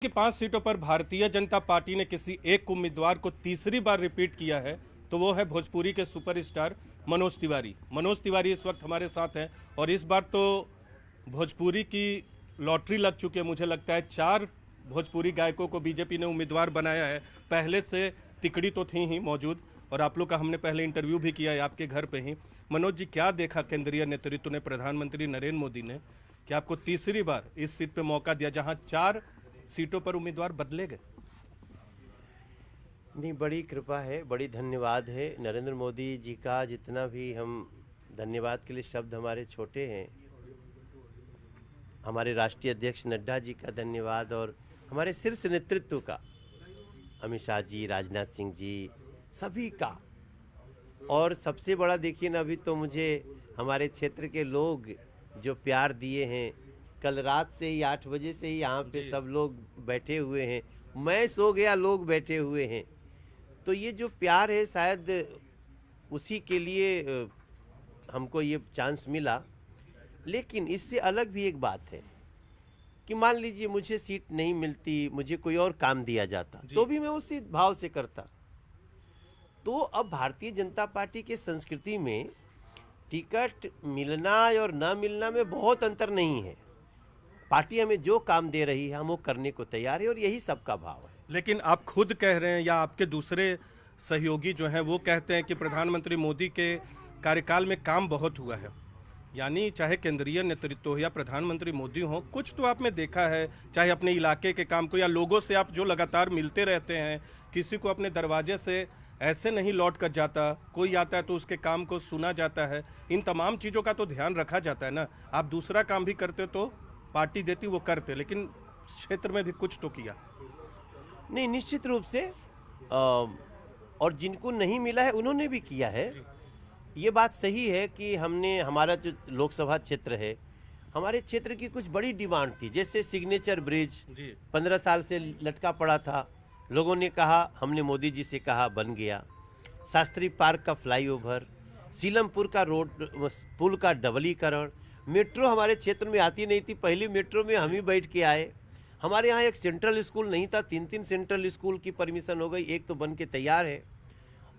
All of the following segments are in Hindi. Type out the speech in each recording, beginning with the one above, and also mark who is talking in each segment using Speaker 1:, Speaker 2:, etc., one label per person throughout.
Speaker 1: कि 5 सीटों पर भारतीय जनता पार्टी ने किसी एक उम्मीदवार को तीसरी बार रिपीट किया है तो वो है भोजपुरी के सुपरस्टार मनोज तिवारी। मनोज तिवारी इस वक्त हमारे साथ हैं और इस बार तो भोजपुरी की लॉटरी लग चुकी है। मुझे लगता है 4 भोजपुरी गायकों को बीजेपी ने उम्मीदवार बनाया है। पहले से तिकड़ी तो थी ही मौजूद और आप लोग का हमने पहले इंटरव्यू भी किया है आपके घर पे ही। मनोज जी, क्या देखा केंद्रीय नेतृत्व ने, प्रधानमंत्री नरेंद्र मोदी ने, कि आपको तीसरी बार इस सीट पे मौका दिया जहां 4 सीटों पर उम्मीदवार बदले गए?
Speaker 2: नहीं, बड़ी कृपा है, बड़ी धन्यवाद है नरेंद्र मोदी जी का। जितना भी हम धन्यवाद के लिए शब्द हमारे छोटे हैं, हमारे राष्ट्रीय अध्यक्ष नड्डा जी का धन्यवाद और हमारे शीर्ष नेतृत्व का, अमित शाह जी, राजनाथ सिंह जी, सभी का। और सबसे बड़ा देखिए ना, अभी तो मुझे हमारे क्षेत्र के लोग जो प्यार दिए हैं, कल रात से ही 8 बजे से ही यहाँ पे सब लोग बैठे हुए हैं। मैं सो गया, लोग बैठे हुए हैं। तो ये जो प्यार है, शायद उसी के लिए हमको ये चांस मिला। लेकिन इससे अलग भी एक बात है कि मान लीजिए मुझे सीट नहीं मिलती, मुझे कोई और काम दिया जाता तो भी मैं उसी भाव से करता। तो अब भारतीय जनता पार्टी के संस्कृति में टिकट मिलना और ना मिलना में बहुत अंतर नहीं है। पार्टी हमें जो काम दे रही है हम वो करने को तैयार है और यही सबका भाव है।
Speaker 1: लेकिन आप खुद कह रहे हैं या आपके दूसरे सहयोगी जो हैं वो कहते हैं कि प्रधानमंत्री मोदी के कार्यकाल में काम बहुत हुआ है। यानी चाहे केंद्रीय नेतृत्व हो या प्रधानमंत्री मोदी हो, कुछ तो आपने देखा है, चाहे अपने इलाके के काम को या लोगों से आप जो लगातार मिलते रहते हैं। किसी को अपने दरवाजे से ऐसे नहीं लौट कर जाता, कोई आता है तो उसके काम को सुना जाता है। इन तमाम चीज़ों का तो ध्यान रखा जाता है ना। आप दूसरा काम भी करते तो पार्टी देती, वो करते, लेकिन क्षेत्र में भी कुछ तो किया।
Speaker 2: नहीं, निश्चित रूप से और जिनको नहीं मिला है उन्होंने भी किया है। ये बात सही है कि हमने, हमारा जो लोकसभा क्षेत्र है, हमारे क्षेत्र की कुछ बड़ी डिमांड थी। जैसे सिग्नेचर ब्रिज 15 साल से लटका पड़ा था, लोगों ने कहा, हमने मोदी जी से कहा, बन गया। शास्त्री पार्क का फ्लाईओवर, सीलमपुर का रोड पुल का डबलीकरण, मेट्रो हमारे क्षेत्र में आती नहीं थी, पहली मेट्रो में हम ही बैठ के आए। हमारे यहाँ एक सेंट्रल स्कूल नहीं था, 3 सेंट्रल स्कूल की परमिशन हो गई, एक तो बन के तैयार है।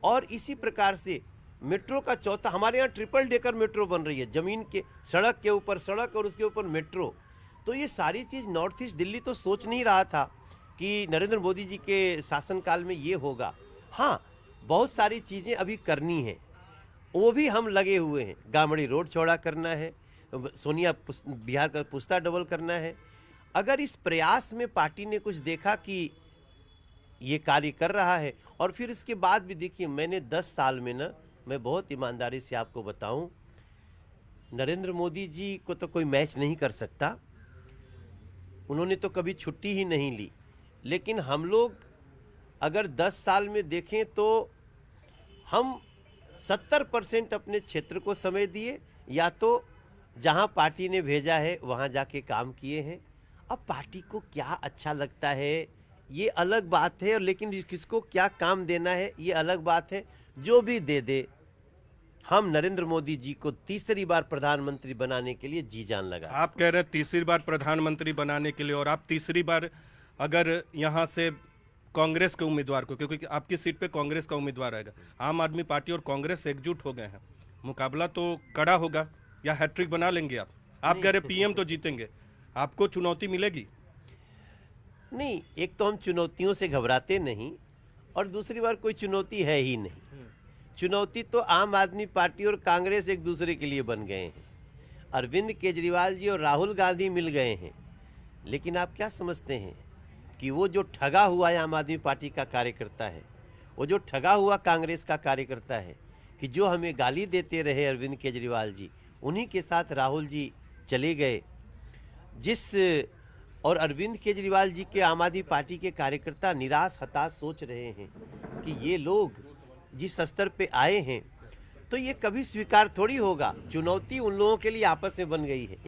Speaker 2: और इसी प्रकार से मेट्रो का चौथा, हमारे यहाँ ट्रिपल डेकर मेट्रो बन रही है, जमीन के, सड़क के ऊपर सड़क और उसके ऊपर मेट्रो। तो ये सारी चीज़ नॉर्थ ईस्ट दिल्ली तो सोच नहीं रहा था कि नरेंद्र मोदी जी के शासनकाल में ये होगा। हाँ, बहुत सारी चीज़ें अभी करनी है, वो भी हम लगे हुए हैं। गामड़ी रोड चौड़ा करना है, सोनिया बिहार का पुस्ता डबल करना है। अगर इस प्रयास में पार्टी ने कुछ देखा कि ये कार्य कर रहा है, और फिर इसके बाद भी देखिए, मैंने 10 साल में ना, मैं बहुत ईमानदारी से आपको बताऊं, नरेंद्र मोदी जी को तो कोई मैच नहीं कर सकता। उन्होंने तो कभी छुट्टी ही नहीं ली। लेकिन हम लोग अगर 10 साल में देखें तो हम 70% अपने क्षेत्र को समय दिए, या तो जहां पार्टी ने भेजा है वहां जाके काम किए हैं। अब पार्टी को क्या अच्छा लगता है ये अलग बात है, और लेकिन किसको क्या काम देना है ये अलग बात है। जो भी दे दे, हम नरेंद्र मोदी जी को तीसरी बार प्रधानमंत्री बनाने के लिए जी जान लगा।
Speaker 1: आप कह रहे हैं तीसरी बार प्रधानमंत्री बनाने के लिए, और आप तीसरी बार अगर यहाँ से कांग्रेस के उम्मीदवार को, क्योंकि आपकी सीट पे कांग्रेस का उम्मीदवार आएगा, आम आदमी पार्टी और कांग्रेस एकजुट हो गए हैं, मुकाबला तो कड़ा होगा, या हैट्रिक बना लेंगे आप कह रहे पीएम तो जीतेंगे, आपको चुनौती मिलेगी?
Speaker 2: नहीं, एक तो हम चुनौतियों से घबराते नहीं, और दूसरी बार कोई चुनौती है ही नहीं। चुनौती तो आम आदमी पार्टी और कांग्रेस एक दूसरे के लिए बन गए हैं। अरविंद केजरीवाल जी और राहुल गांधी मिल गए हैं। लेकिन आप क्या समझते हैं कि वो जो ठगा हुआ आम आदमी पार्टी का कार्यकर्ता है, वो जो ठगा हुआ कांग्रेस का कार्यकर्ता है, कि जो हमें गाली देते रहे अरविंद केजरीवाल जी, उन्हीं के साथ राहुल जी चले गए। और अरविंद केजरीवाल जी के आम आदमी पार्टी के कार्यकर्ता निराश हताश सोच रहे हैं कि ये लोग जिस स्तर पे आए हैं, तो ये कभी स्वीकार थोड़ी होगा। चुनौती उन लोगों के लिए आपस में बन गई है।